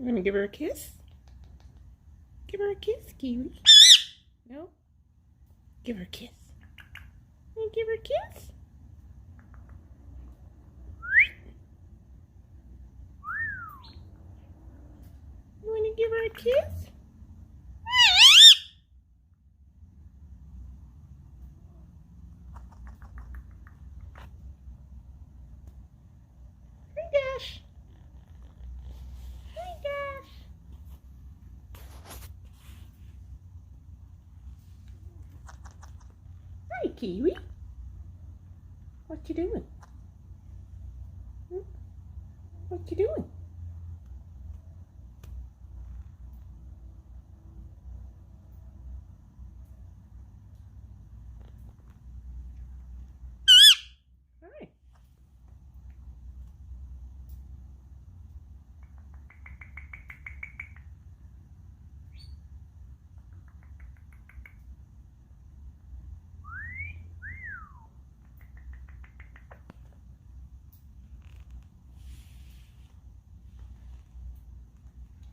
want to give her a kiss? Give her a kiss, Kiwi. No? Give her a kiss. You give her a kiss? You want to give her a kiss? Hi, Dash. Hi, Dash. Hi, Kiwi. What you doing? What you doing? Hi.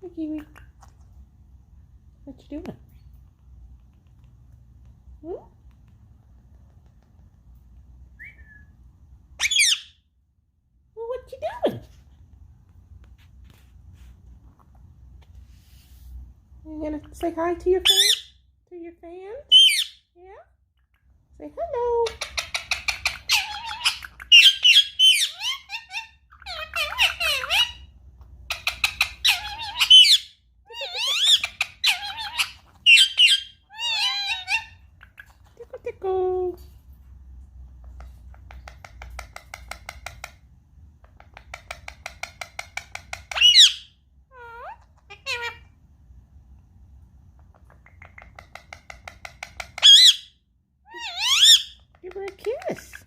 Hi, Kiwi. What you doing? Hmm? Well, what you doing? You gonna say hi to your fans? To your fans? Yeah? Say hello. Tickle, tickle. Give her a kiss.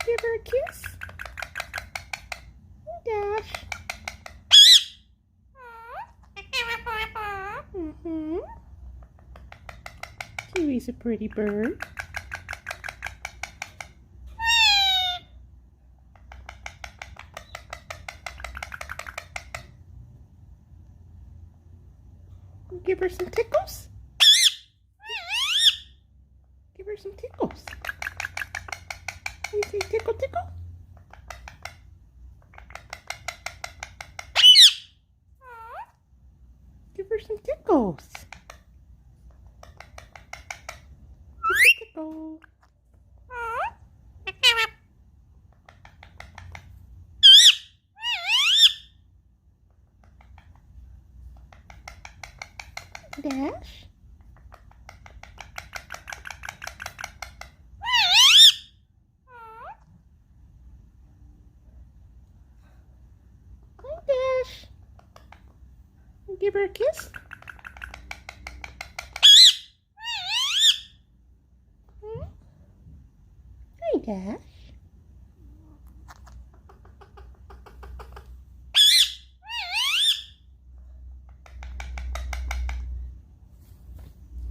Give her a kiss. Hey, Dash. Mm-hmm. Kiwi's a pretty bird. Give her some tickles. Give her some tickles. You say tickle, tickle? Give her some tickles. Tickle, tickle. Dash. Hi, Dash. Give her a kiss. Hi, Dash.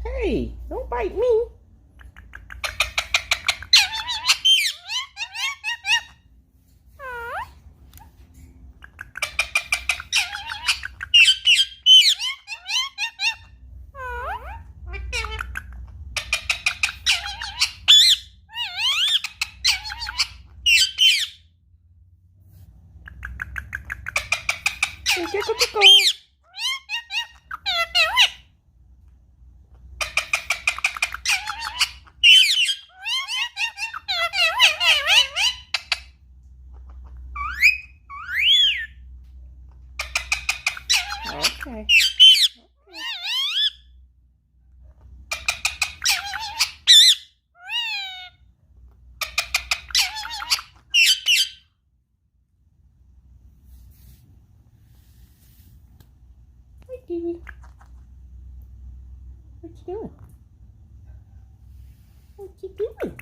Hey, don't bite me. Hey, tickle, tickle. Okay. Hi, Kiwi. What you doing? What you doing?